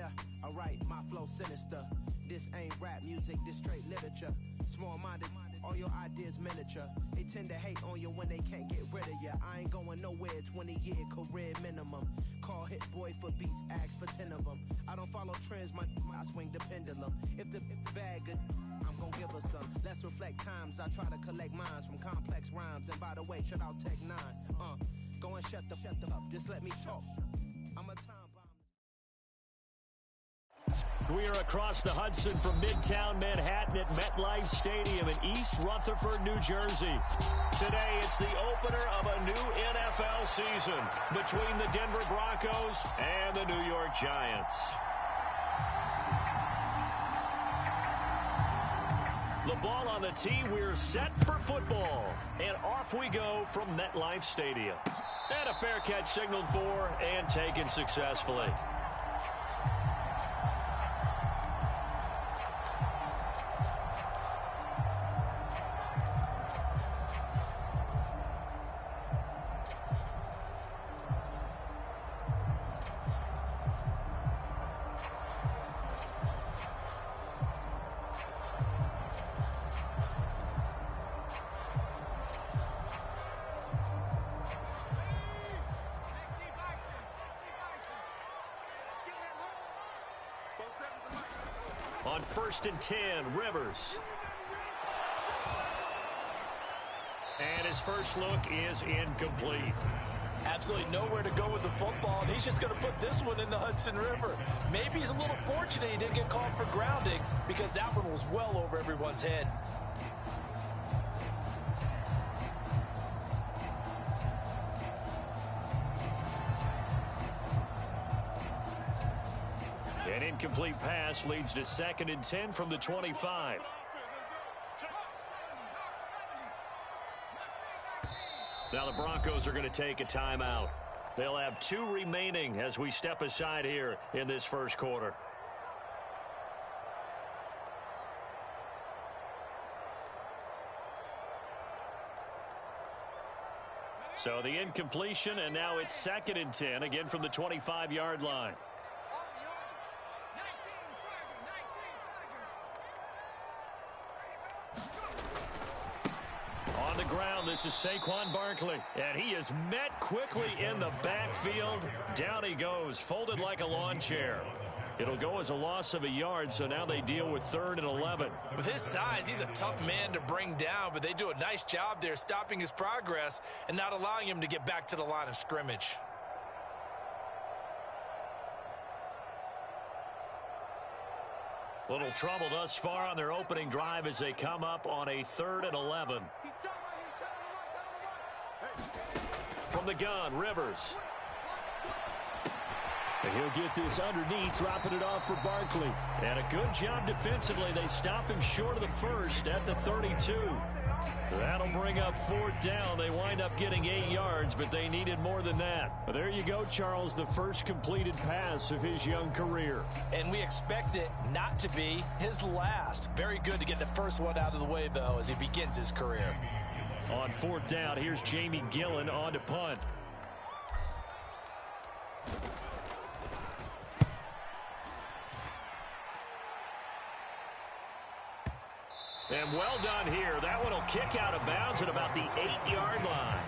Yeah, alright, my flow sinister. This ain't rap music, this straight literature. Small-minded, all your ideas miniature. They tend to hate on you when they can't get rid of you. I ain't going nowhere, 20-year career minimum. Call Hit Boy for beats, ask for 10 of them. I don't follow trends, I swing the pendulum. If the bag good, I'm gonna give her some. Let's reflect times, I try to collect minds from complex rhymes. And by the way, shout out Tech 9. Go and shut the up, just let me talk. I'm a time bomb. We are across the Hudson from Midtown Manhattan at MetLife Stadium in East Rutherford, New Jersey. Today, it's the opener of a new NFL season between the Denver Broncos and the New York Giants. The ball on the tee, we're set for football. And off we go from MetLife Stadium. And a fair catch signaled for and taken successfully. On 1st and 10, Rivers. And his first look is incomplete. Absolutely nowhere to go with the football, and he's just going to put this one in the Hudson River. Maybe he's a little fortunate he didn't get called for grounding because that one was well over everyone's head. An incomplete pass leads to 2nd and 10 from the 25. Now the Broncos are going to take a timeout. They'll have 2 remaining as we step aside here in this first quarter. So the incompletion, and now it's 2nd and 10, again from the 25-yard line. On the ground, this is Saquon Barkley, and he is met quickly in the backfield. Down he goes, folded like a lawn chair. It'll go as a loss of a yard, so now they deal with 3rd and 11. With his size, he's a tough man to bring down, but they do a nice job there stopping his progress and not allowing him to get back to the line of scrimmage. Little trouble thus far on their opening drive as they come up on a 3rd and 11. From the gun, Rivers. And he'll get this underneath, dropping it off for Barkley. And a good job defensively. They stop him short of the first at the 32. That'll bring up 4th down. They wind up getting 8 yards, but they needed more than that. Well, there you go, Charles, the first completed pass of his young career. And we expect it not to be his last. Very good to get the first one out of the way, though, as he begins his career. On 4th down, here's Jamie Gillen on to punt. And well done here. That one will kick out of bounds at about the 8-yard line.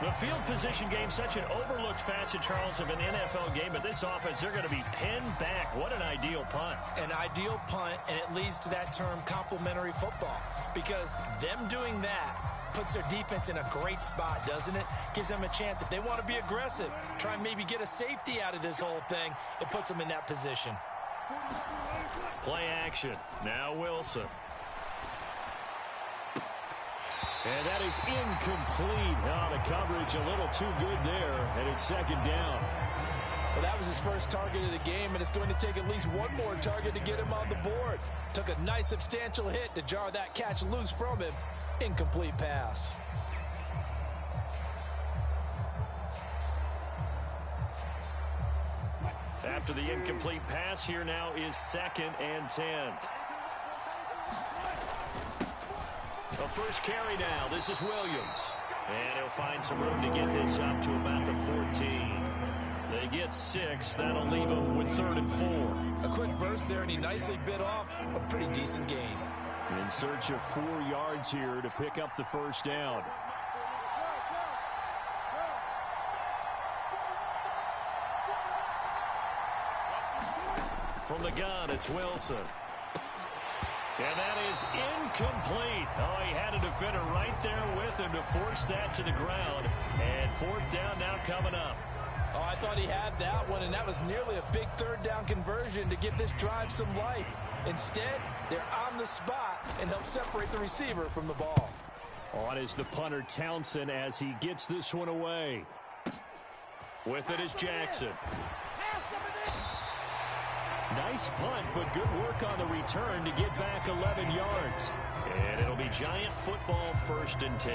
The field position game, such an overlooked facet, Charles, of an NFL game, but this offense, they're going to be pinned back. What an ideal punt. An ideal punt, and it leads to that term complementary football, because them doing that puts their defense in a great spot, doesn't it? Gives them a chance. If they want to be aggressive, try and maybe get a safety out of this whole thing, it puts them in that position. Play action. Now Wilson. And that is incomplete. Oh, the coverage a little too good there, and it's 2nd down. Well, that was his first target of the game, and it's going to take at least one more target to get him on the board. Took a nice substantial hit to jar that catch loose from him. Incomplete pass. After the incomplete pass, here now is 2nd and 10. The first carry now. This is Williams. And he'll find some room to get this up to about the 14. They They get 6. That'll leave them with 3rd and 4. A quick burst there, and he nicely bit off a pretty decent gain. In search of 4 yards here to pick up the first down. From the gun, it's Wilson. And that is incomplete. Oh, he had a defender right there with him to force that to the ground. And 4th down now coming up. Oh, I thought he had that one, and that was nearly a big 3rd down conversion to give this drive some life. Instead, they're on the spot and help separate the receiver from the ball. On is the punter Townsend as he gets this one away. With it is Jackson. Nice punt, but good work on the return to get back 11 yards. And it'll be Giant football, 1st and 10.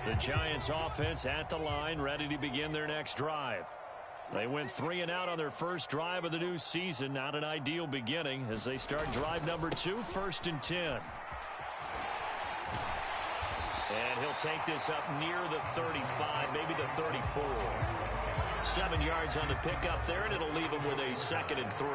The Giants offense at the line, ready to begin their next drive. They went 3 and out on their first drive of the new season. Not an ideal beginning as they start drive number 2, 1st and 10. And he'll take this up near the 35, maybe the 34. 7 yards on the pickup there, and it'll leave him with a 2nd and 3.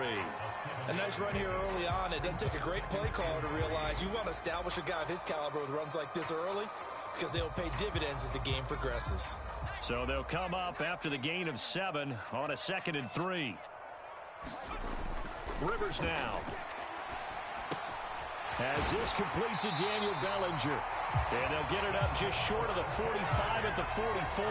A nice run here early on. It doesn't take a great play caller to realize you want to establish a guy of his caliber with runs like this early because they'll pay dividends as the game progresses. So they'll come up after the gain of 7 on a 2nd and 3. Rivers now. As this complete to Daniel Bellinger. And they'll get it up just short of the 45 at the 44.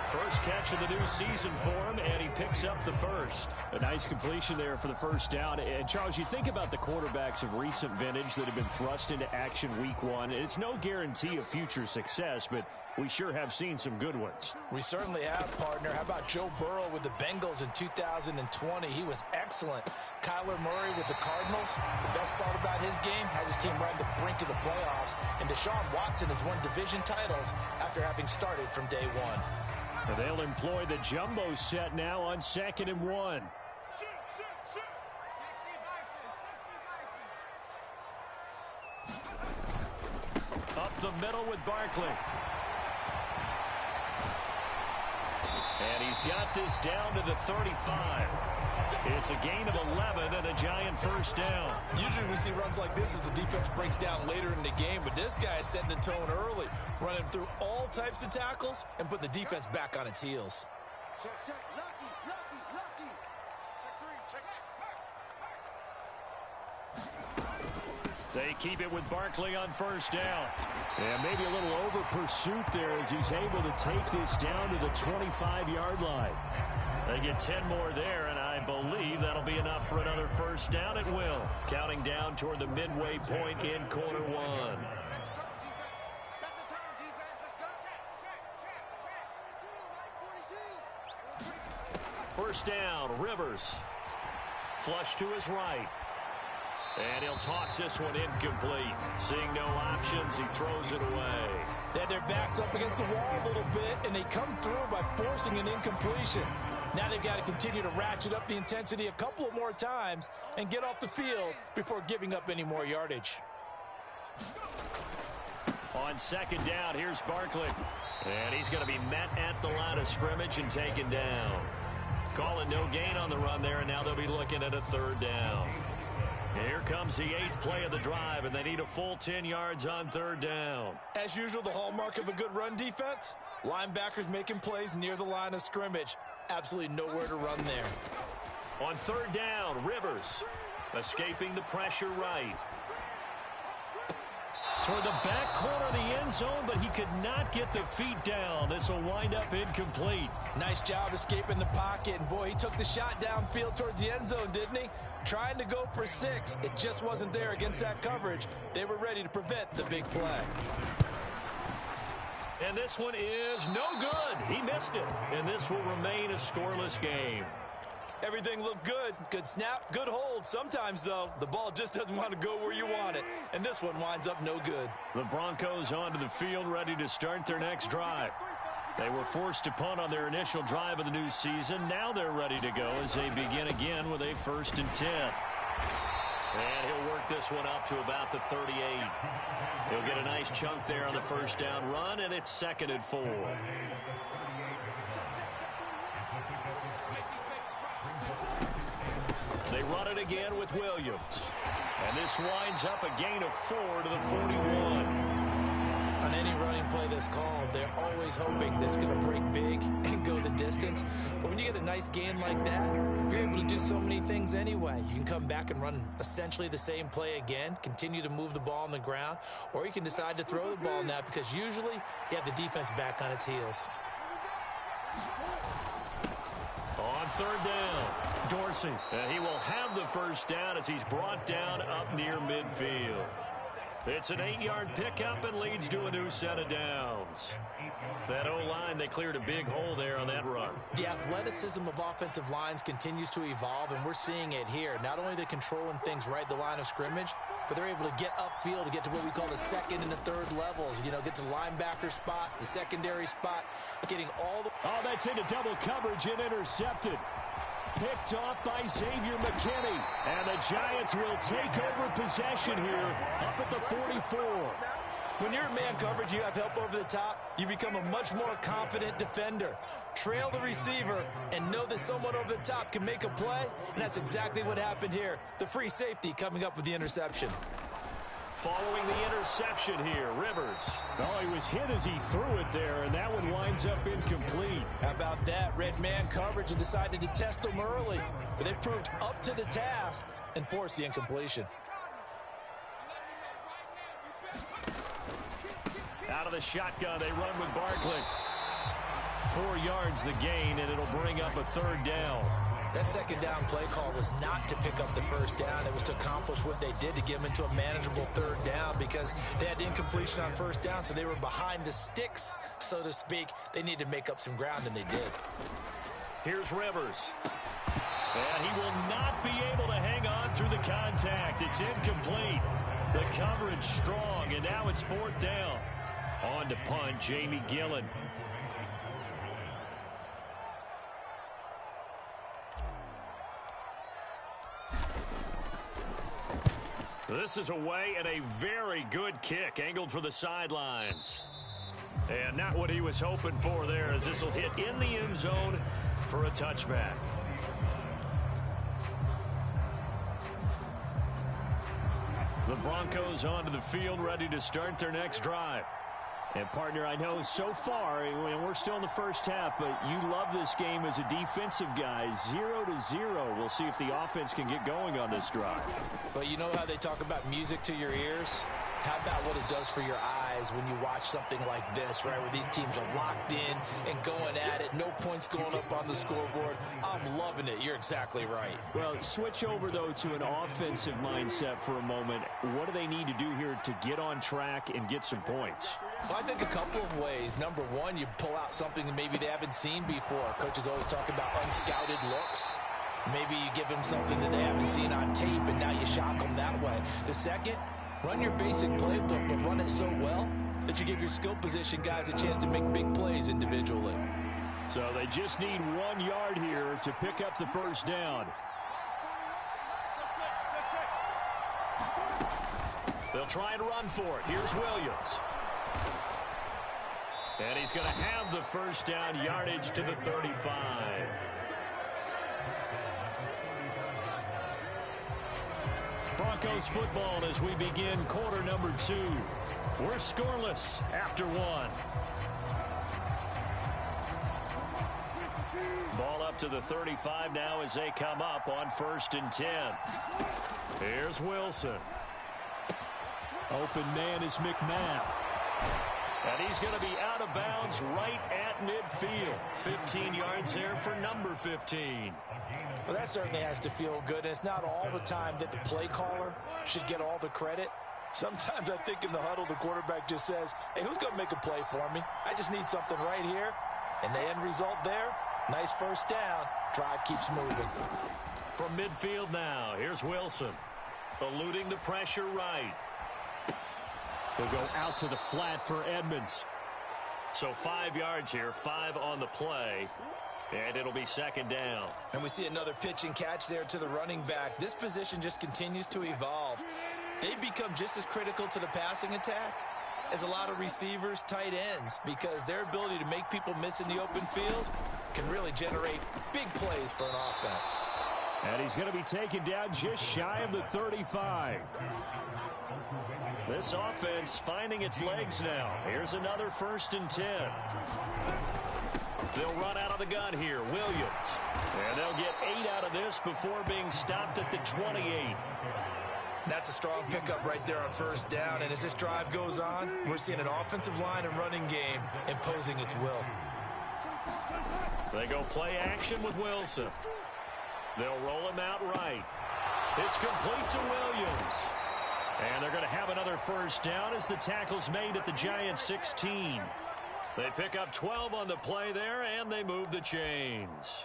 First catch of the new season for him, and he picks up the first. A nice completion there for the first down. And, Charles, you think about the quarterbacks of recent vintage that have been thrust into action week 1. It's no guarantee of future success, but we sure have seen some good ones. We certainly have, partner. How about Joe Burrow with the Bengals in 2020? He was excellent. Kyler Murray with the Cardinals. The best part about his game has his team right on the brink of the playoffs. And Deshaun Watson has won division titles after having started from day 1. They'll employ the jumbo set now on 2nd and 1. Up the middle with Barkley. And he's got this down to the 35. It's a gain of 11 and a Giant first down. Usually we see runs like this as the defense breaks down later in the game, but this guy is setting the tone early, running through all types of tackles and put the defense back on its heels. Check, lucky. Check 3, check. They keep it with Barkley on first down. And maybe a little over pursuit there as he's able to take this down to the 25-yard line. They get 10 more there, and I believe that'll be enough for another first down. It will. Counting down toward the midway point in quarter 1. Set the turn, defense. Let's go. Check. 1st down, Rivers. Flush to his right. And he'll toss this one incomplete. Seeing no options, he throws it away. They had their backs up against the wall a little bit, and they come through by forcing an incompletion. Now they've got to continue to ratchet up the intensity a couple of more times and get off the field before giving up any more yardage. On 2nd down, here's Barkley. And he's going to be met at the line of scrimmage and taken down. Calling no gain on the run there, and now they'll be looking at a 3rd down. Here comes the 8th play of the drive, and they need a full 10 yards on 3rd down. As usual, the hallmark of a good run defense, linebackers making plays near the line of scrimmage. Absolutely nowhere to run there. On 3rd down, Rivers escaping the pressure right. Toward the back corner of the end zone, but he could not get the feet down. This will wind up incomplete. Nice job escaping the pocket, and boy, he took the shot downfield towards the end zone, didn't he? Trying to go for 6. It just wasn't there against that coverage. They were ready to prevent the big play. And this one is no good. He missed it. And this will remain a scoreless game. Everything looked good. Good snap, good hold. Sometimes, though, the ball just doesn't want to go where you want it. And this one winds up no good. The Broncos onto the field ready to start their next drive. They were forced to punt on their initial drive of the new season. Now they're ready to go as they begin again with a 1st and 10. And he'll work this one up to about the 38. He'll get a nice chunk there on the first down run, and it's 2nd and 4. They run it again with Williams. And this winds up a gain of 4 to the 41. On any running play that's called, they're always hoping that it's going to break big and go the distance. But when you get a nice gain like that, you're able to do so many things anyway. You can come back and run essentially the same play again, continue to move the ball on the ground, or you can decide to throw the ball now because usually you have the defense back on its heels. On 3rd down, Dorsey. And he will have the first down as he's brought down up near midfield. It's an 8-yard pickup and leads to a new set of downs. That O-line, they cleared a big hole there on that run. The athleticism of offensive lines continues to evolve, and we're seeing it here. Not only are they controlling things right at the line of scrimmage, but they're able to get upfield to get to what we call the 2nd and the 3rd levels. You know, get to the linebacker spot, the secondary spot, getting all the... Oh, that's into double coverage and intercepted. Picked off by Xavier McKinney. And the Giants will take over possession here up at the 44. When you're in man coverage, you have help over the top, you become a much more confident defender. Trail the receiver and know that someone over the top can make a play, and that's exactly what happened here. The free safety coming up with the interception. Following the interception here, Rivers. Oh, he was hit as he threw it there, and that one winds up incomplete. How about that? Red man coverage and decided to test them early. But they proved up to the task and forced the incompletion. Out of the shotgun, they run with Barkley. 4 yards the gain, and it'll bring up a 3rd down. That 2nd down play call was not to pick up the 1st down. It was to accomplish what they did to get them into a manageable 3rd down because they had incompletion on 1st down, so they were behind the sticks, so to speak. They needed to make up some ground, and they did. Here's Rivers. And he will not be able to hang on through the contact. It's incomplete. The coverage strong, and now it's 4th down. On to punt, Jamie Gillen. This is away and a very good kick angled for the sidelines. And not what he was hoping for there as this will hit in the end zone for a touchback. The Broncos onto the field ready to start their next drive. And, partner, I know so far, and we're still in the first half, but you love this game as a defensive guy. 0-0. We'll see if the offense can get going on this drive. But you know how they talk about music to your ears? How about what it does for your eyes when you watch something like this, right, where these teams are locked in and going at it, no points going up on the scoreboard? I'm loving it. You're exactly right. Well, switch over, though, to an offensive mindset for a moment. What do they need to do here to get on track and get some points? Well, I think a couple of ways. Number one, you pull out something that maybe they haven't seen before. Coaches always talk about unscouted looks. Maybe you give them something that they haven't seen on tape, and now you shock them that way. The second, run your basic playbook, but run it so well that you give your skill position guys a chance to make big plays individually. So they just need 1 yard here to pick up the first down. They'll try and run for it. Here's Williams. And he's going to have the first down, yardage to the 35. Broncos football as we begin quarter number 2. We're scoreless after 1. Ball up to the 35 now as they come up on 1st and 10. Here's Wilson. Open man is McMath. And he's going to be out of bounds right at midfield. 15 yards there for number 15. Well, that certainly has to feel good. And it's not all the time that the play caller should get all the credit. Sometimes I think in the huddle, the quarterback just says, hey, who's going to make a play for me? I just need something right here. And the end result there, nice first down. Drive keeps moving. From midfield now, here's Wilson. Eluding the pressure right. They'll go out to the flat for Edmonds. So 5 yards here, 5 on the play. And it'll be second down. And we see another pitch and catch there to the running back. This position just continues to evolve. They become just as critical to the passing attack as a lot of receivers, tight ends, because their ability to make people miss in the open field can really generate big plays for an offense. And he's going to be taken down just shy of the 35. This offense finding its legs now. Here's another 1st and 10. They'll run out of the gun here. Williams. And they'll get 8 out of this before being stopped at the 28. That's a strong pickup right there on 1st down. And as this drive goes on, we're seeing an offensive line and running game imposing its will. They go play action with Wilson. They'll roll him out right. It's complete to Williams. And they're going to have another 1st down as the tackle's made at the Giants' 16. They pick up 12 on the play there, and they move the chains.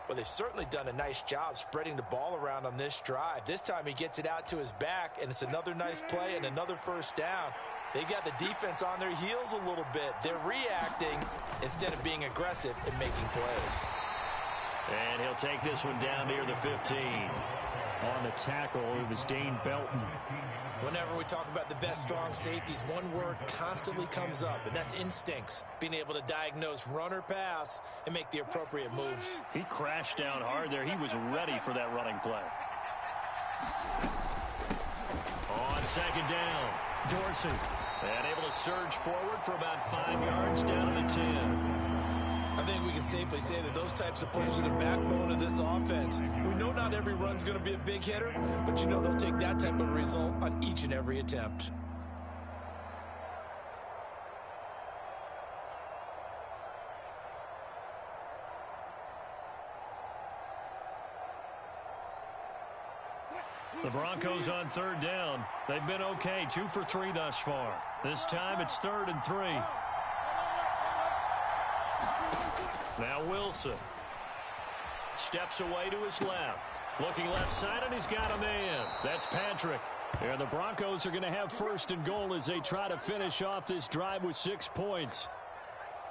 Well, they've certainly done a nice job spreading the ball around on this drive. This time he gets it out to his back, and it's another nice play and another 1st down. They got the defense on their heels a little bit. They're reacting instead of being aggressive and making plays. And he'll take this one down near the 15. On the tackle, it was Dane Belton. Whenever we talk about the best strong safeties, one word constantly comes up, and that's instincts. Being able to diagnose run or pass and make the appropriate moves. He crashed down hard there. He was ready for that running play. On 2nd down, Dorsey. And able to surge forward for about 5 yards down to the 10. I think we can safely say that those types of plays are the backbone of this offense. We know not every run's going to be a big hitter, but you know they'll take that type of result on each and every attempt. The Broncos on 3rd down. They've been okay, 2 for 3 thus far. This time it's 3rd and 3. Now Wilson steps away to his left. Looking left side, and he's got a man. That's Patrick. And the Broncos are going to have 1st and goal as they try to finish off this drive with 6 points.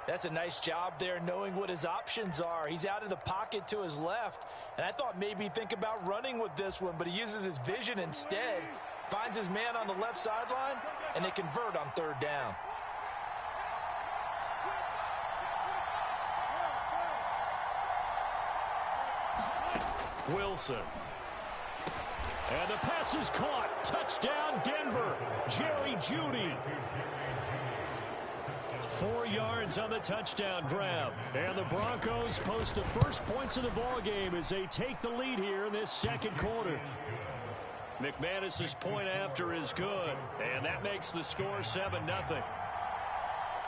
That's a nice job there knowing what his options are. He's out of the pocket to his left. And I thought maybe he'd think about running with this one, but he uses his vision instead. Finds his man on the left sideline, and they convert on 3rd down. Wilson. And the pass is caught. Touchdown, Denver. Jerry Jeudy. 4 yards on the touchdown grab. And the Broncos post the first points of the ballgame as they take the lead here in this 2nd quarter. McManus's point after is good. And that makes the score 7-0.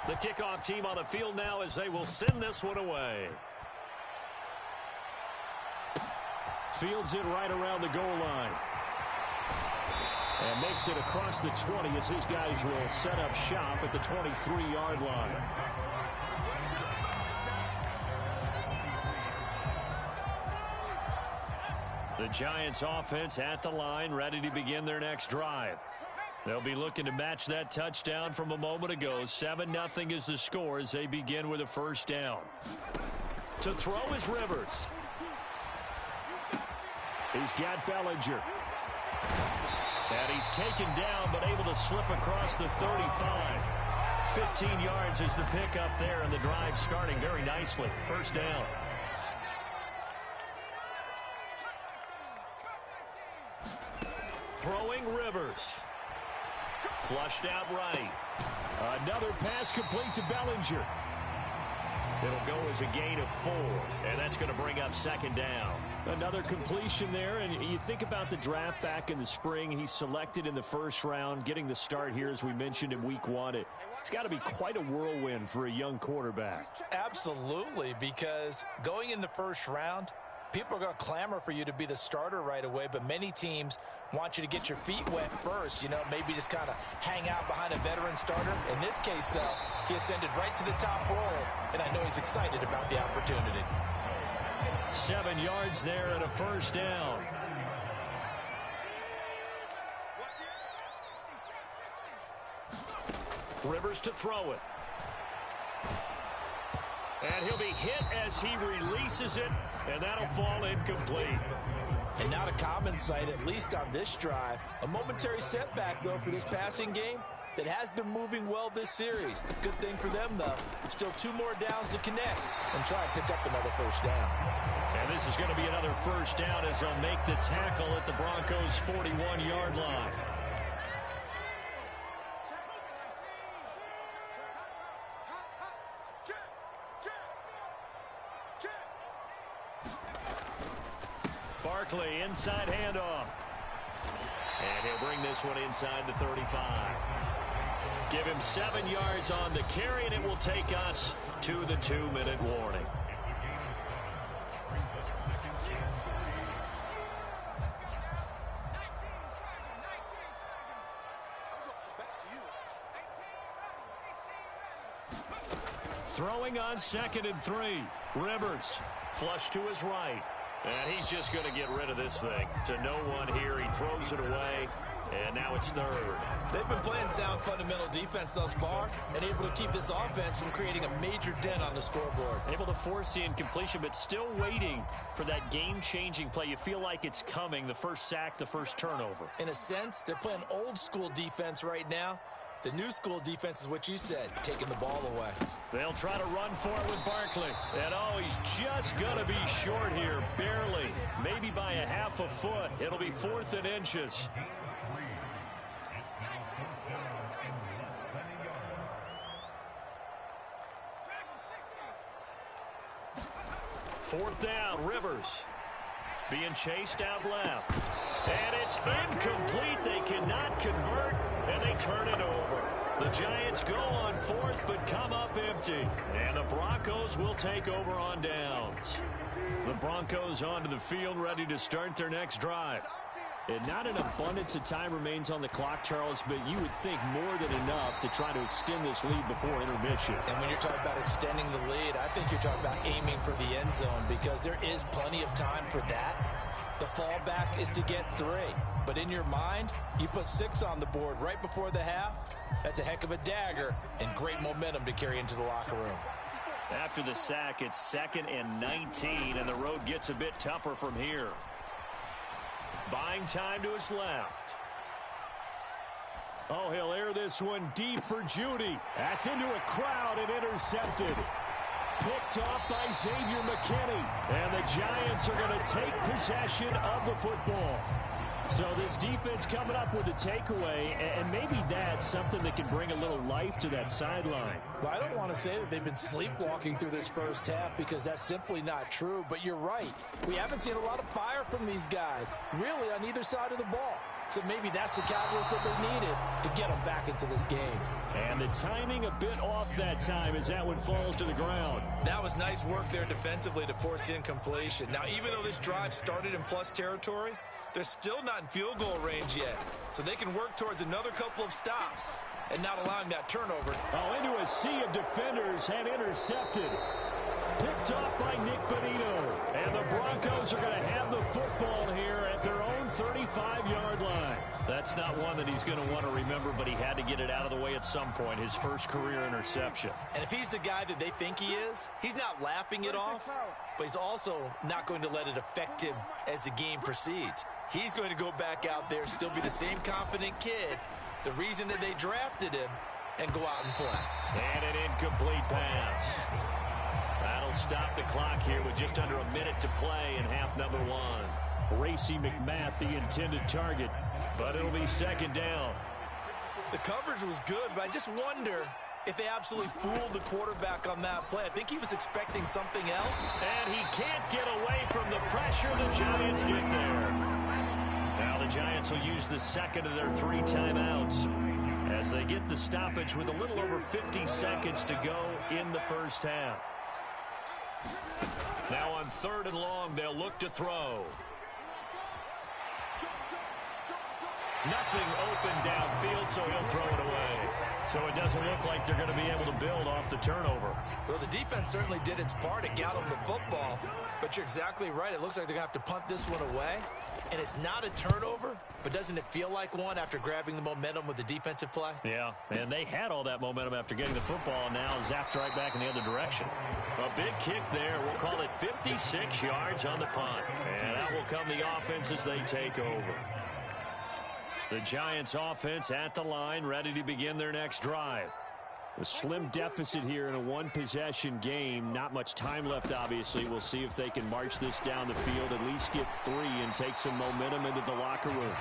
The kickoff team on the field now as they will send this one away. Fields it right around the goal line. And makes it across the 20 as his guys will set up shop at the 23-yard line. The Giants offense at the line, ready to begin their next drive. They'll be looking to match that touchdown from a moment ago. 7-0 is the score as they begin with a 1st down. To throw is Rivers. He's got Bellinger. And he's taken down, but able to slip across the 35. 15 yards is the pickup there, and the drive starting very nicely. 1st down. Throwing Rivers. Flushed out right. Another pass complete to Bellinger. It'll go as a gain of 4, and that's going to bring up 2nd down. Another completion there, and you think about the draft back in the spring. He's selected in the 1st round, getting the start here, as we mentioned, in week 1. It's got to be quite a whirlwind for a young quarterback. Absolutely, because going in the 1st round, people are going to clamor for you to be the starter right away, but many teams want you to get your feet wet first, you know, maybe just kind of hang out behind a veteran starter. In this case, though, he ascended right to the top role, and I know he's excited about the opportunity. 7 yards there and a 1st down. Rivers to throw it. And he'll be hit as he releases it, and that'll fall incomplete. And not a common sight, at least on this drive. A momentary setback, though, for this passing game that has been moving well this series. Good thing for them, though. Still 2 more downs to connect and try and pick up another first down. And this is going to be another first down as they'll make the tackle at the Broncos' 41-yard line. Barkley, inside handoff. And he'll bring this one inside the 35. Give him 7 yards on the carry, and it will take us to the 2-minute warning. Throwing on 2nd and 3. Rivers, flush to his right. And he's just going to get rid of this thing. To no one here. He throws it away. And now it's 3rd. They've been playing sound fundamental defense thus far and able to keep this offense from creating a major dent on the scoreboard. Able to force the incompletion, but still waiting for that game-changing play. You feel like it's coming. The first sack, the first turnover. In a sense, they're playing old-school defense right now. The new school defense is what you said, taking the ball away. They'll try to run for it with Barkley. And, oh, he's just going to be short here, barely. Maybe by a half a foot. It'll be 4th and inches. Fourth down, Rivers. Being chased out left. And it's incomplete. They cannot convert, and they turn it over. The Giants go on 4th, but come up empty. And the Broncos will take over on downs. The Broncos onto the field, ready to start their next drive. And not an abundance of time remains on the clock, Charles, but you would think more than enough to try to extend this lead before intermission. And when you're talking about extending the lead, I think you're talking about aiming for the end zone because there is plenty of time for that. The fallback is to get 3. But in your mind, you put 6 on the board right before the half. That's a heck of a dagger and great momentum to carry into the locker room. After the sack, it's 2nd and 19, and the road gets a bit tougher from here. Buying time to his left. Oh, he'll air this one deep for Judy. That's into a crowd and intercepted. Picked off by Xavier McKinney. And the Giants are going to take possession of the football. So this defense coming up with a takeaway, and maybe that's something that can bring a little life to that sideline. Well, I don't want to say that they've been sleepwalking through this first half because that's simply not true, but you're right. We haven't seen a lot of fire from these guys, really on either side of the ball. So maybe that's the catalyst that they needed to get them back into this game. And the timing a bit off that time as that one falls to the ground. That was nice work there defensively to force the incompletion. Now, even though this drive started in plus territory, they're still not in field goal range yet. So they can work towards another couple of stops and not allowing that turnover. Oh, into a sea of defenders and intercepted. Picked off by Nick Bonito. And the Broncos are going to have the football here at their own 35-yard line. That's not one that he's going to want to remember, but he had to get it out of the way at some point, his first career interception. And if he's the guy that they think he is, he's not laughing it off, but he's also not going to let it affect him as the game proceeds. He's going to go back out there, still be the same confident kid, the reason that they drafted him, and go out and play. And an incomplete pass. That'll stop the clock here with just under a minute to play in half number 1. Racy McMath, the intended target, but it'll be 2nd down. The coverage was good, but I just wonder if they absolutely fooled the quarterback on that play. I think he was expecting something else. And he can't get away from the pressure. The Giants get there. Now the Giants will use the 2nd of their 3 timeouts as they get the stoppage with a little over 50 seconds to go in the first half. Now on 3rd and long, they'll look to throw. Nothing open downfield, so he'll throw it away. So it doesn't look like they're going to be able to build off the turnover. Well, the defense certainly did its part. It got them the football. But you're exactly right. It looks like they're going to have to punt this one away. And it's not a turnover, but doesn't it feel like one after grabbing the momentum with the defensive play? Yeah, and they had all that momentum after getting the football, and now zapped right back in the other direction. A big kick there. We'll call it 56 yards on the punt. And out will come the offense as they take over. The Giants offense at the line, ready to begin their next drive. A slim deficit here in a one-possession game. Not much time left, obviously. We'll see if they can march this down the field, at least get 3 and take some momentum into the locker room.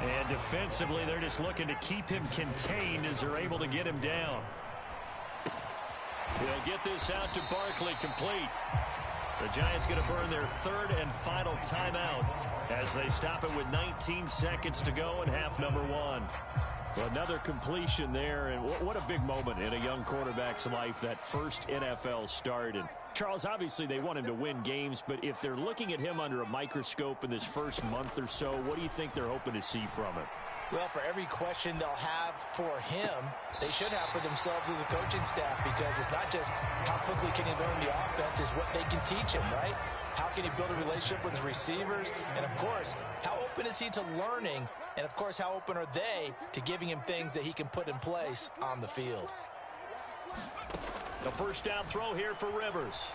And defensively, they're just looking to keep him contained as they're able to get him down. They'll get this out to Barkley, complete. The Giants going to burn their third and final timeout as they stop it with 19 seconds to go in half number 1. Another completion there, and what a big moment in a young quarterback's life, that first NFL start. And Charles, obviously they want him to win games, but if they're looking at him under a microscope in this first month or so, what do you think they're hoping to see from him? Well, for every question they'll have for him, they should have for themselves as a coaching staff, because it's not just how quickly can he learn the offense, it's what they can teach him, right? How can he build a relationship with his receivers? And, of course, how open is he to learning? And, of course, how open are they to giving him things that he can put in place on the field? The first down throw here for Rivers.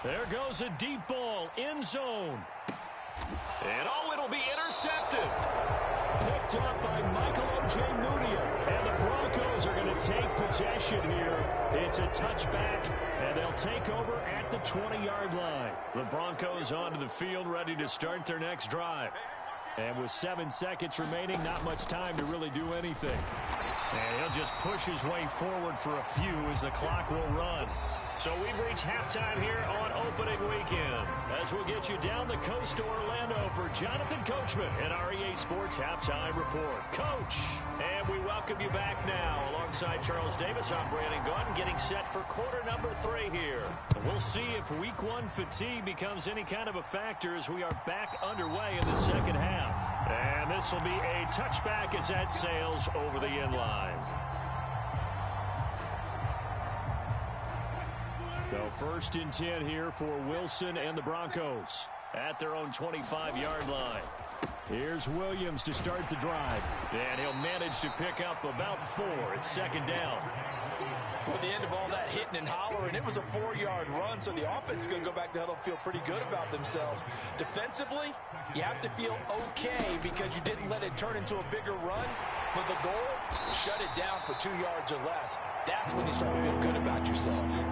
There goes a deep ball, end zone. And, it'll be intercepted. Picked up by Michael Ojemudia. And the Broncos are going to take possession here. It's a touchback, and they'll take over at the 20-yard line. The Broncos onto the field, ready to start their next drive. And with 7 seconds remaining, not much time to really do anything. And he'll just push his way forward for a few as the clock will run. So we've reached halftime here on opening weekend, as we'll get you down the coast to Orlando for Jonathan Coachman and our EA Sports Halftime Report. Coach, and we welcome you back now alongside Charles Davis. I'm Brandon Gunn, getting set for quarter number 3 here. And we'll see if week 1 fatigue becomes any kind of a factor as we are back underway in the second half. And this will be a touchback as that sails over the end line. So first and 10 here for Wilson and the Broncos at their own 25-yard line. Here's Williams to start the drive. And he'll manage to pick up about 4. It's second down. Well, the end of all that hitting and hollering, it was a 4-yard run, so the offense is going to go back to huddle and feel pretty good about themselves. Defensively, you have to feel okay because you didn't let it turn into a bigger run. But the goal, shut it down for 2 yards or less. That's when you start to feel good about yourselves.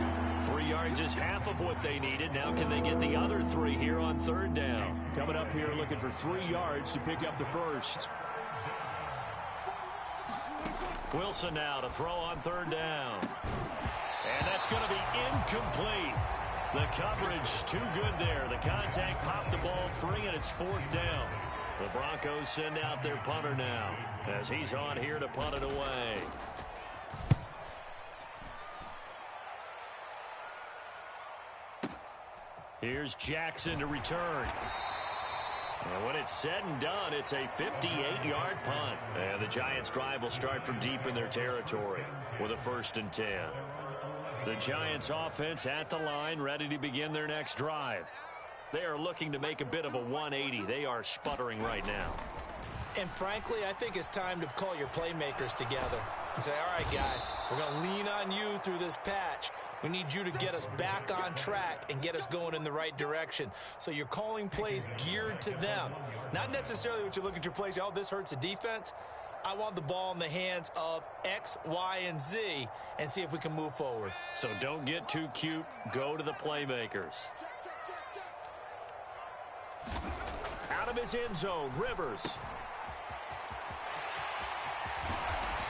3 yards is half of what they needed. Now can they get the other 3 here on third down? Coming up here looking for 3 yards to pick up the first. Wilson now to throw on third down. And that's going to be incomplete. The coverage too good there. The contact popped the ball free, and it's 4th down. The Broncos send out their punter now as he's on here to punt it away. Here's Jackson to return. And when it's said and done, it's a 58-yard punt. And the Giants' drive will start from deep in their territory with a 1st and 10. The Giants' offense at the line, ready to begin their next drive. They are looking to make a bit of a 180. They are sputtering right now. And frankly, I think it's time to call your playmakers together and say, all right, guys, we're going to lean on you through this patch. We need you to get us back on track and get us going in the right direction. So you're calling plays geared to them. Not necessarily what you look at your plays, oh, this hurts the defense. I want the ball in the hands of X, Y, and Z and see if we can move forward. So don't get too cute. Go to the playmakers. Out of his end zone, Rivers.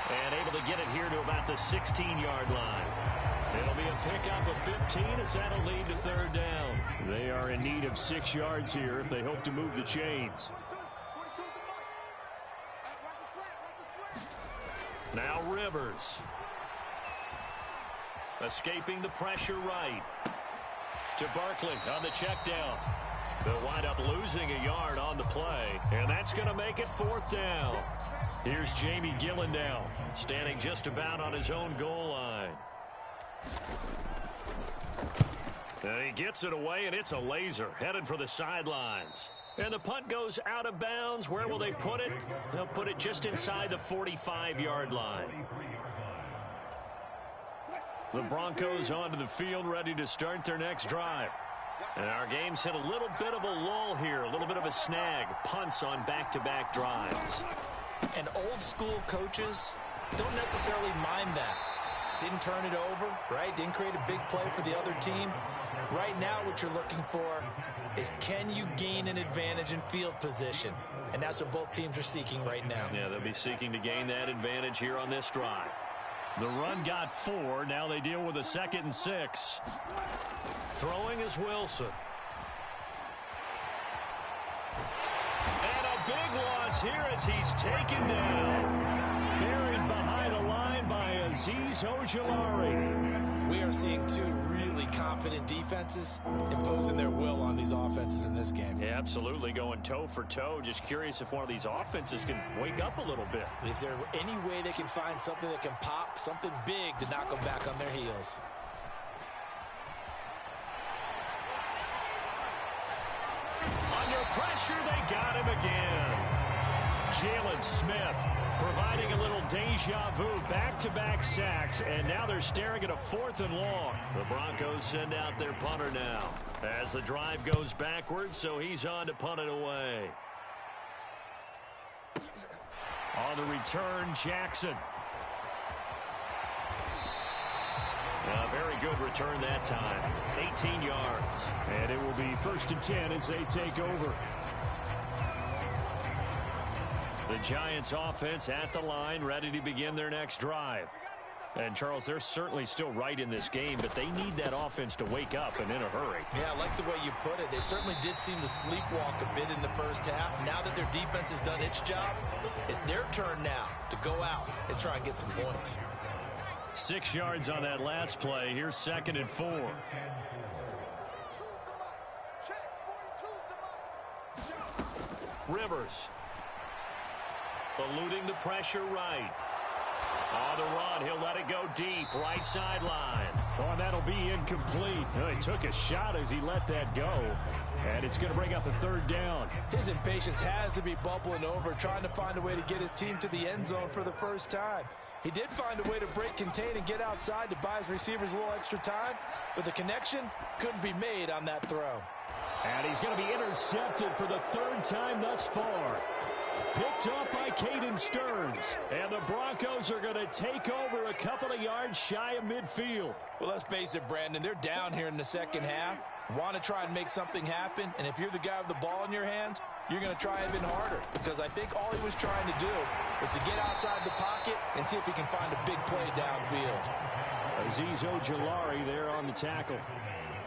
And able to get it here to about the 16-yard line. It'll be a pickup of 15 as that'll lead to third down. They are in need of 6 yards here if they hope to move the chains. Now Rivers. Escaping the pressure right. To Barkley on the check down. They'll wind up losing a yard on the play, and that's going to make it 4th down. Here's Jamie Gillendow, standing just about on his own goal line. And he gets it away, and it's a laser, headed for the sidelines. And the punt goes out of bounds. Where will they put it? They'll put it just inside the 45-yard line. The Broncos onto the field, ready to start their next drive. And our game's hit a little bit of a lull here, a little bit of a snag. Punts on back-to-back drives. And old-school coaches don't necessarily mind that. Didn't turn it over, right? Didn't create a big play for the other team. Right now what you're looking for is, can you gain an advantage in field position? And that's what both teams are seeking right now. Yeah, they'll be seeking to gain that advantage here on this drive. The run got 4. Now they deal with a 2nd and 6. Throwing is Wilson. And a big loss here as he's taken down. Buried behind the line by Azeez Ojulari. We are seeing two really confident defenses imposing their will on these offenses in this game. Yeah, absolutely, going toe for toe. Just curious if one of these offenses can wake up a little bit. Is there any way they can find something that can pop, something big to knock them back on their heels? Under pressure, they got him again. Jalen Smith providing a little deja vu, back-to-back sacks, and now they're staring at a 4th and long. The Broncos send out their punter now as the drive goes backwards, so he's on to punt it away. On the return, Jackson. A very good return that time. 18 yards. And it will be 1st and 10 as they take over. The Giants offense at the line, ready to begin their next drive. And, Charles, they're certainly still right in this game, but they need that offense to wake up and in a hurry. Yeah, I like the way you put it. They certainly did seem to sleepwalk a bit in the first half. Now that their defense has done its job, it's their turn now to go out and try and get some points. 6 yards on that last play. Here's 2nd and 4. Rivers. Eluding the pressure right. On the run, he'll let it go deep, right sideline. Oh, and that'll be incomplete. Oh, he took a shot as he let that go, and it's going to bring up a 3rd down. His impatience has to be bubbling over, trying to find a way to get his team to the end zone for the first time. He did find a way to break contain and get outside to buy his receivers a little extra time, but the connection couldn't be made on that throw. And he's going to be intercepted for the 3rd time thus far. Picked up by Caden Stearns. And the Broncos are going to take over a couple of yards shy of midfield. Well, let's face it, Brandon. They're down here in the second half. Want to try and make something happen. And if you're the guy with the ball in your hands, you're going to try even harder. Because I think all he was trying to do was to get outside the pocket and see if he can find a big play downfield. Azeez Ojulari there on the tackle.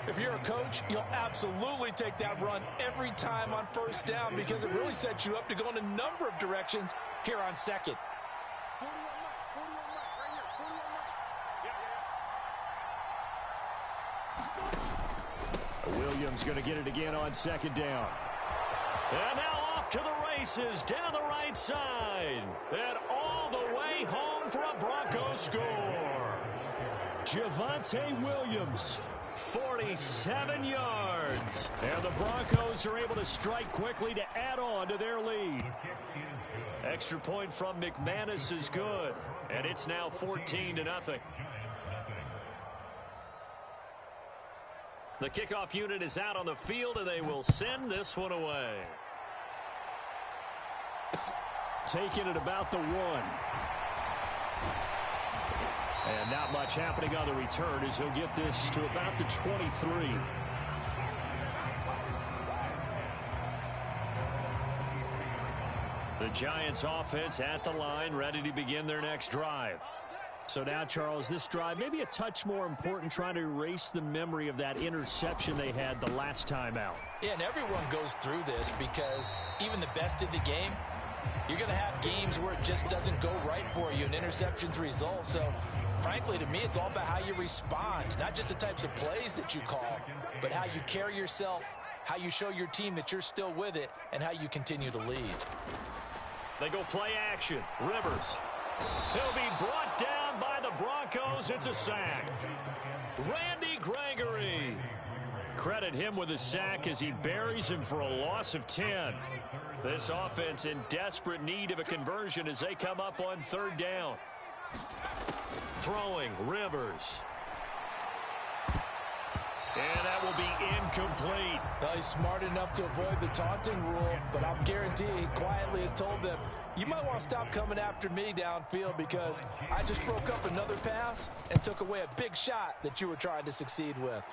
If you're a coach, you'll absolutely take that run every time on 1st down because it really sets you up to go in a number of directions here on 2nd. Williams going to get it again on 2nd down. And now off to the races down the right side. And all the way home for a Broncos score. Javonte Williams. 47 yards. And the Broncos are able to strike quickly to add on to their lead. Extra point from McManus is good. And it's now 14-0. The kickoff unit is out on the field, and they will send this one away. Taking it about the 1. And not much happening on the return as he'll get this to about the 23. The Giants offense at the line, ready to begin their next drive. So now, Charles, this drive may be a touch more important, trying to erase the memory of that interception they had the last time out. Yeah, and everyone goes through this because even the best in the game, you're going to have games where it just doesn't go right for you and interceptions result. So, frankly, to me, it's all about how you respond, not just the types of plays that you call, but how you carry yourself, how you show your team that you're still with it, and how you continue to lead. They go play action. Rivers. He'll be brought down by the Broncos. It's a sack. Randy Gregory credit him with a sack as he buries him for a loss of 10. This offense in desperate need of a conversion as they come up on third down. Throwing, Rivers. And that will be incomplete. Well, he's smart enough to avoid the taunting rule, but I'll guarantee he quietly has told them, you might want to stop coming after me downfield because I just broke up another pass and took away a big shot that you were trying to succeed with.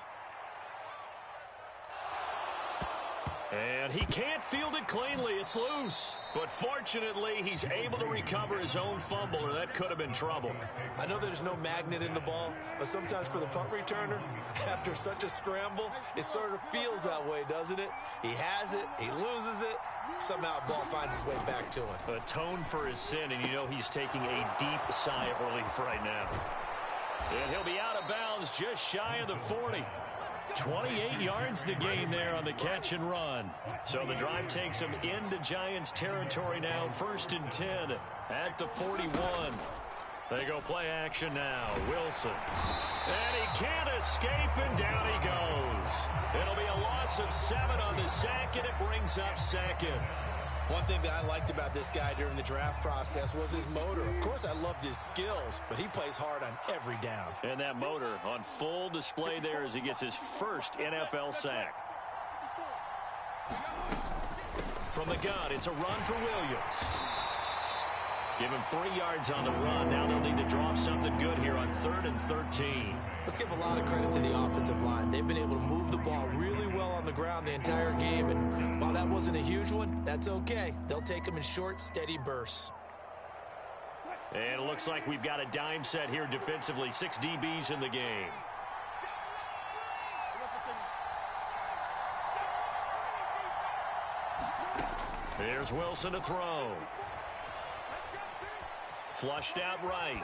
And he can't field it cleanly. It's loose. But fortunately, he's able to recover his own fumble, or that could have been trouble. I know there's no magnet in the ball, but sometimes for the punt returner, after such a scramble, it sort of feels that way, doesn't it? He has it, he loses it, somehow the ball finds its way back to him. Atone for his sin, and you know he's taking a deep sigh of relief right now. And he'll be out of bounds just shy of the 40. 28 yards the gain there on the catch and run. So the drive takes him into Giants territory now. 1st and 10 at the 41. They go play action now. Wilson. And he can't escape, and down he goes. It'll be a loss of 7 on the sack, and it brings up 2nd. One thing that I liked about this guy during the draft process was his motor. Of course, I loved his skills, but he plays hard on every down. And that motor on full display there as he gets his first NFL sack. From the gun, it's a run for Williams. Give him 3 yards on the run. Now they'll need to drop something good here on 3rd and 13. Let's give a lot of credit to the offensive line. They've been able to move the ball really well on the ground the entire game. And while that wasn't a huge one, that's okay. They'll take them in short, steady bursts. And it looks like we've got a dime set here defensively. 6 DBs in the game. Here's Wilson to throw. Flushed out right.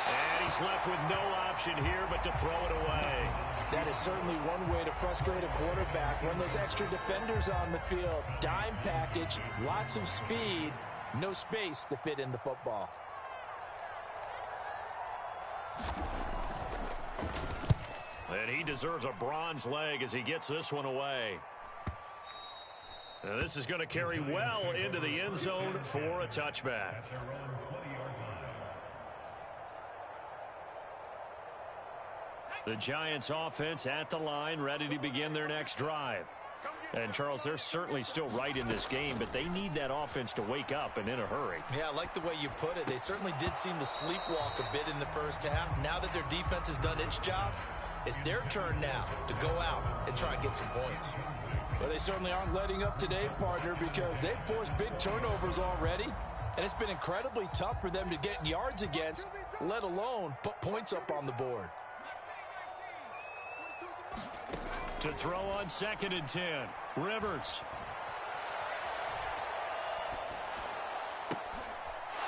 And he's left with no option here but to throw it away. That is certainly one way to frustrate a quarterback. Run those extra defenders on the field. Dime package, lots of speed, no space to fit in the football. And he deserves a bronze leg as he gets this one away. Now this is going to carry well into the end zone for a touchback. The Giants offense at the line, ready to begin their next drive. And, Charles, they're certainly still right in this game, but they need that offense to wake up and in a hurry. Yeah, I like the way you put it. They certainly did seem to sleepwalk a bit in the first half. Now that their defense has done its job, it's their turn now to go out and try and get some points. Well, they certainly aren't letting up today, partner, because they've forced big turnovers already, and it's been incredibly tough for them to get yards against, let alone put points up on the board. To throw on 2nd and 10, Rivers.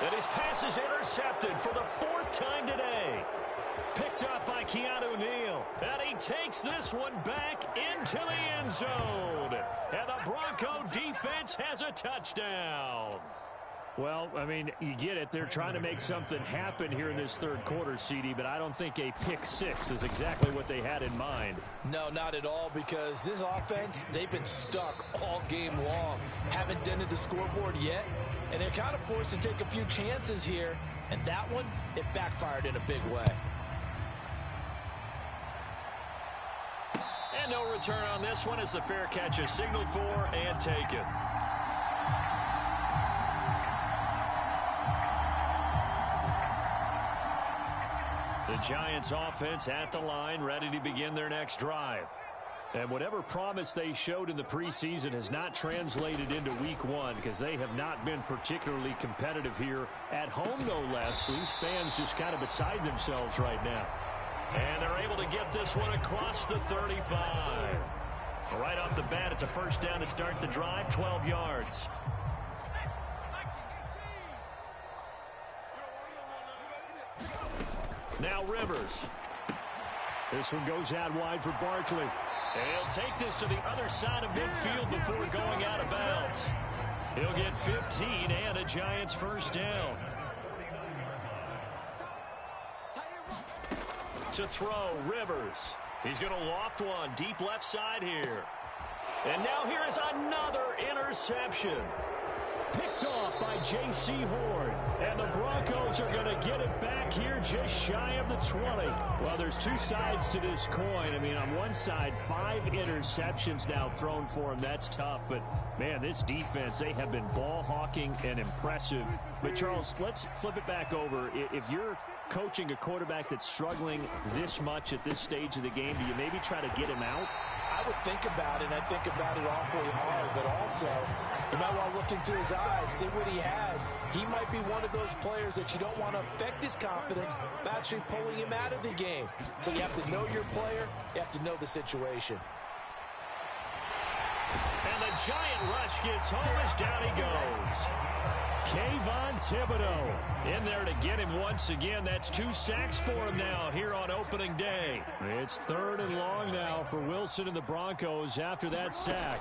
And his pass is intercepted for the 4th time today. Picked up by Keanu Neal. And he takes this one back into the end zone. And the Bronco defense has a touchdown. Well, I mean, you get it. They're trying to make something happen here in this third quarter, CD, but I don't think a pick 6 is exactly what they had in mind. No, not at all, because this offense, they've been stuck all game long. Haven't dented the scoreboard yet, and they're kind of forced to take a few chances here, and that one, it backfired in a big way. And no return on this one as the fair catch is signaled for and taken. The Giants offense at the line, ready to begin their next drive. And whatever promise they showed in the preseason has not translated into week 1 because they have not been particularly competitive here at home, no less. These fans just kind of beside themselves right now. And they're able to get this one across the 35. Right off the bat, it's a first down to start the drive, 12 yards. Now Rivers. This one goes out wide for Barkley. And he'll take this to the other side of midfield before going out of bounds. He'll get 15 and a Giants first down. To throw, Rivers. He's going to loft one deep left side here. And now here is another interception. Picked off by J.C. Horn. And the Broncos are going to get it back here just shy of the 20. Well, there's two sides to this coin. I mean, on one side, 5 interceptions now thrown for him. That's tough. But, man, this defense, they have been ball hawking and impressive. But, Charles, let's flip it back over. If you're coaching a quarterback that's struggling this much at this stage of the game, do you maybe try to get him out? I would think about it, and I think about it awfully hard, but also you might want to look into his eyes, see what he has. He might be one of those players that you don't want to affect his confidence by actually pulling him out of the game. So you have to know your player, you have to know the situation. And the Giant rush gets home as down he goes. Kayvon Thibodeau in there to get him once again. That's 2 sacks for him now here on opening day. It's 3rd and long now for Wilson and the Broncos after that sack.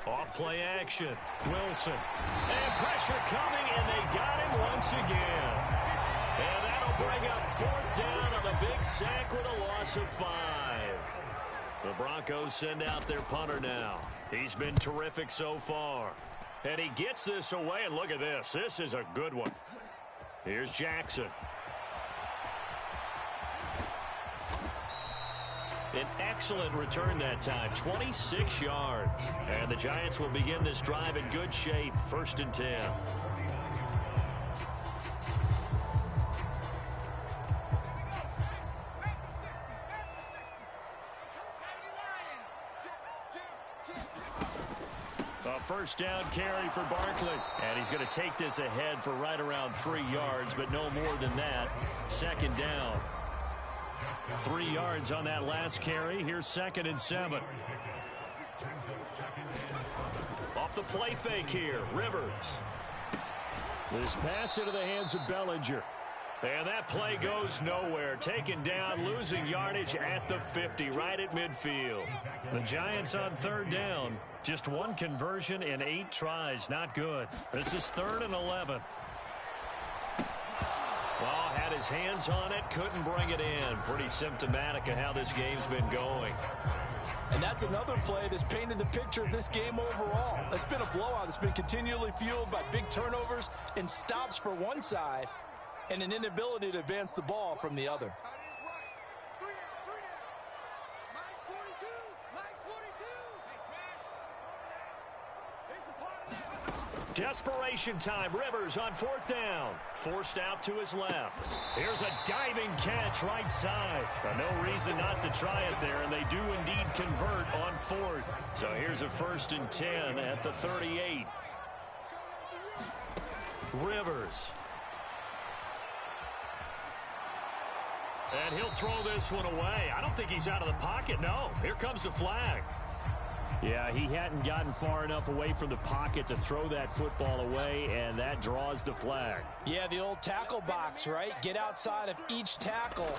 Off play action. Wilson. And pressure coming, and they got him once again. And that'll bring up 4th down on the big sack with a loss of 5. The Broncos send out their punter now. He's been terrific so far. And he gets this away, and look at this. This is a good one. Here's Jackson. An excellent return that time, 26 yards. And the Giants will begin this drive in good shape, 1st and 10. A 1st down carry for Barkley. And he's going to take this ahead for right around 3 yards, but no more than that. 2nd down. 3 yards on that last carry. Here's 2nd and 7. Off the play fake here. Rivers. This pass into the hands of Bellinger. And that play goes nowhere. Taken down, losing yardage at the 50, right at midfield. The Giants on 3rd down. Just 1 conversion in 8 tries. Not good. This is 3rd and 11. Well, had his hands on it, couldn't bring it in. Pretty symptomatic of how this game's been going. And that's another play that's painted the picture of this game overall. It's been a blowout. It's been continually fueled by big turnovers and stops for one side and an inability to advance the ball from the other. Desperation time. Rivers on 4th down. Forced out to his left. Here's a diving catch right side. No reason not to try it there, and they do indeed convert on 4th. So here's a 1st and 10 at the 38. Rivers. And he'll throw this one away. I don't think he's out of the pocket. No. Here comes the flag. Yeah, he hadn't gotten far enough away from the pocket to throw that football away, and that draws the flag. Yeah, the old tackle box, right? Get outside of each tackle,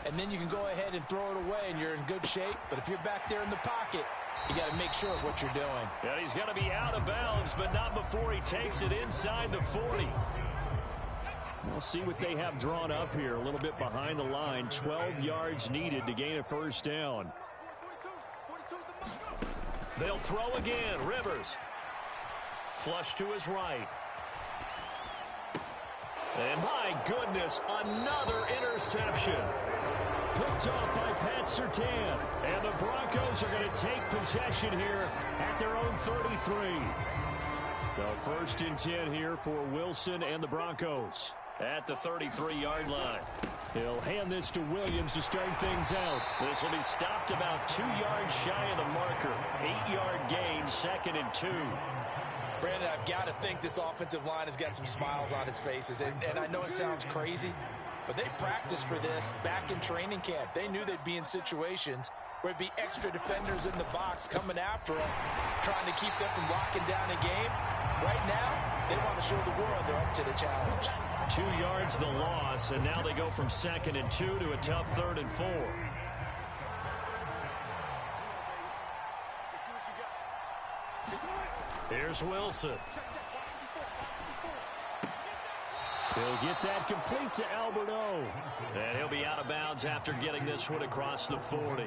and then you can go ahead and throw it away, and you're in good shape. But if you're back there in the pocket, you got to make sure of what you're doing. Yeah, he's going to be out of bounds, but not before he takes it inside the 40. We'll see what they have drawn up here. A little bit behind the line. 12 yards needed to gain a 1st down. They'll throw again. Rivers. Flush to his right. And my goodness, another interception. Picked off by Pat Surtain. And the Broncos are going to take possession here at their own 33. So 1st and 10 here for Wilson and the Broncos at the 33-yard line. He'll hand this to Williams to start things out. This will be stopped about 2 yards shy of the marker. 8-yard gain, 2nd and 2. Brandon, I've got to think this offensive line has got some smiles on its faces. And I know it sounds crazy, but they practiced for this back in training camp. They knew they'd be in situations where it'd be extra defenders in the box coming after them, trying to keep them from locking down a game. Right now, they want to show the world they're up to the challenge. 2 yards the loss, and now they go from 2nd and 2 to a tough 3rd and 4. Here's Wilson. He'll get that complete to Alberto. And he'll be out of bounds after getting this one across the 40.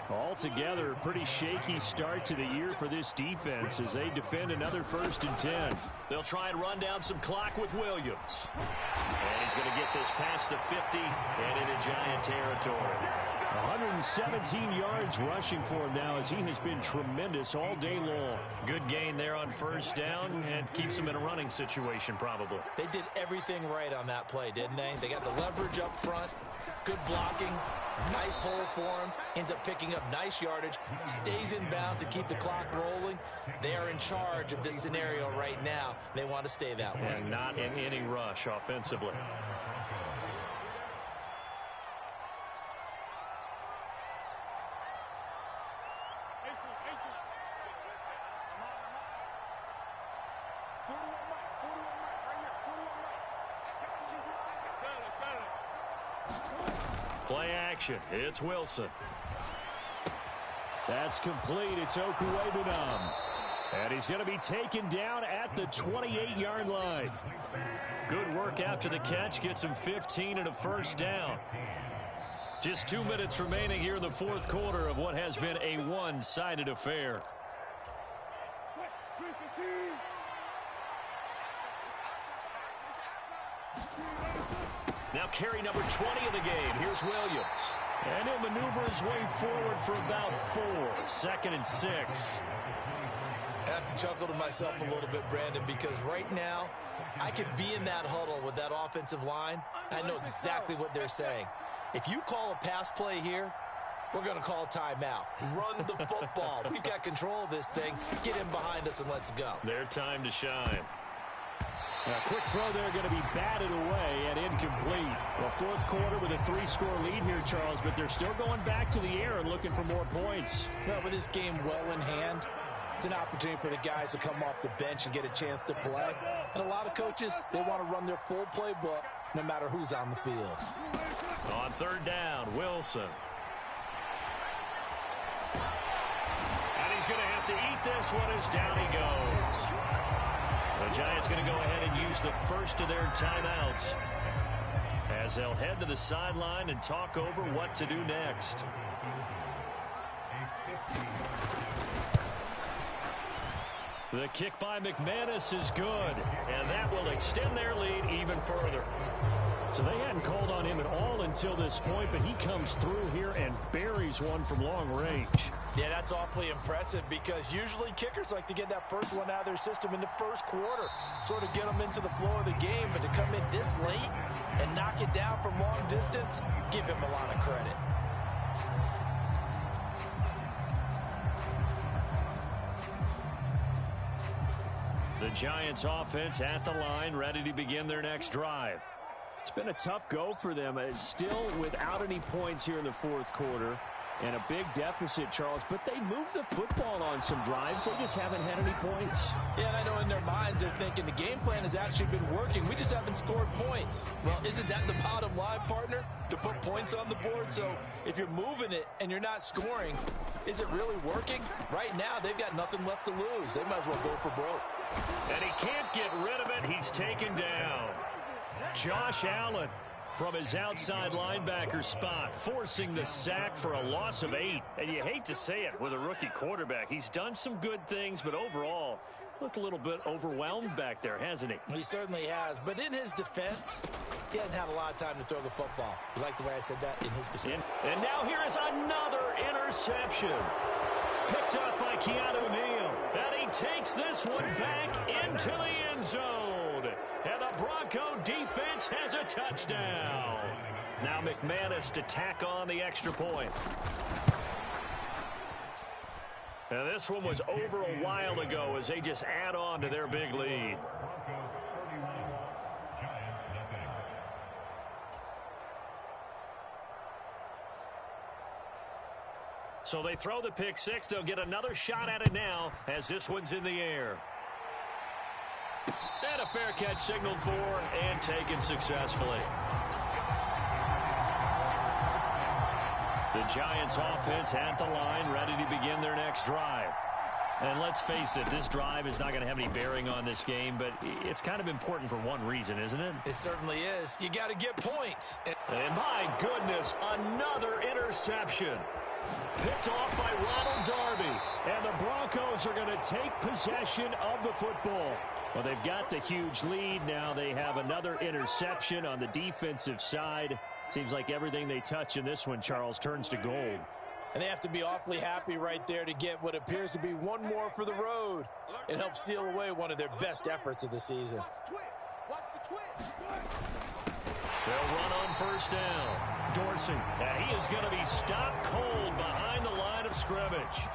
Altogether, a pretty shaky start to the year for this defense as they defend another 1st and 10. They'll try and run down some clock with Williams. And he's going to get this past the 50 and into Giant territory. 117 yards rushing for him now as he has been tremendous all day long. Good gain there on 1st down and keeps him in a running situation probably. They did everything right on that play, didn't they? They got the leverage up front, good blocking, nice hole for him, ends up picking up nice yardage, stays in bounds to keep the clock rolling. They are in charge of this scenario right now. They want to stay that way. And not in any rush offensively. Play action. It's Wilson. That's complete. It's Okuegbunam. And he's going to be taken down at the 28-yard line. Good work after the catch. Gets him 15 and a 1st down. Just 2 minutes remaining here in the 4th quarter of what has been a one-sided affair. Now carry number 20 of the game. Here's Williams. And he'll maneuver his way forward for about 4. 2nd and 6. I have to chuckle to myself a little bit, Brandon, because right now I could be in that huddle with that offensive line. I know exactly what they're saying. If you call a pass play here, we're going to call a timeout. Run the football. We've got control of this thing. Get in behind us and let's go. Their time to shine. A quick throw there going to be batted away and incomplete. Well, 4th quarter with a 3-score lead here, Charles, but they're still going back to the air and looking for more points. Well, with this game well in hand, it's an opportunity for the guys to come off the bench and get a chance to play. And a lot of coaches, they want to run their full playbook no matter who's on the field. On 3rd down, Wilson. And he's going to have to eat this one as down he goes. The Giants going to go ahead and use the first of their timeouts as they'll head to the sideline and talk over what to do next. The kick by McManus is good, and that will extend their lead even further. So they hadn't called on him at all until this point, but he comes through here and buries one from long range. Yeah, that's awfully impressive because usually kickers like to get that first one out of their system in the 1st quarter, sort of get them into the flow of the game, but to come in this late and knock it down from long distance, give him a lot of credit. The Giants offense at the line, ready to begin their next drive. It's been a tough go for them. It's still without any points here in the 4th quarter and a big deficit, Charles, but they moved the football on some drives. They just haven't had any points. Yeah, and I know in their minds they're thinking the game plan has actually been working. We just haven't scored points. Well, isn't that the bottom line, partner? To put points on the board? So if you're moving it and you're not scoring, is it really working? Right now, they've got nothing left to lose. They might as well go for broke. And he can't get rid of it. He's taken down. Josh Allen from his outside linebacker spot, forcing the sack for a loss of 8. And you hate to say it with a rookie quarterback. He's done some good things, but overall, looked a little bit overwhelmed back there, hasn't he? He certainly has. But in his defense, he hasn't had a lot of time to throw the football. You like the way I said that? In his defense. And now here is another interception. Picked up by Keanu Neal. And he takes this one back into the end zone. And the Bronco defense has a touchdown. Now McManus to tack on the extra point. And this one was over a while ago as they just add on to their big lead. So they throw the pick six. They'll get another shot at it now as this one's in the air. And a fair catch signaled for and taken successfully. The Giants offense at the line, ready to begin their next drive. And let's face it, this drive is not going to have any bearing on this game, but it's kind of important for one reason, isn't it? It certainly is. You got to get points. And my goodness, another interception. Picked off by Ronald Darby. And the Broncos are going to take possession of the football. Well, they've got the huge lead. Now they have another interception on the defensive side. Seems like everything they touch in this one, Charles, turns to gold. And they have to be awfully happy right there to get what appears to be one more for the road. It helps seal away one of their best efforts of the season. They'll run on first down. Dorsey, he is going to be stopped cold behind the line of scrimmage.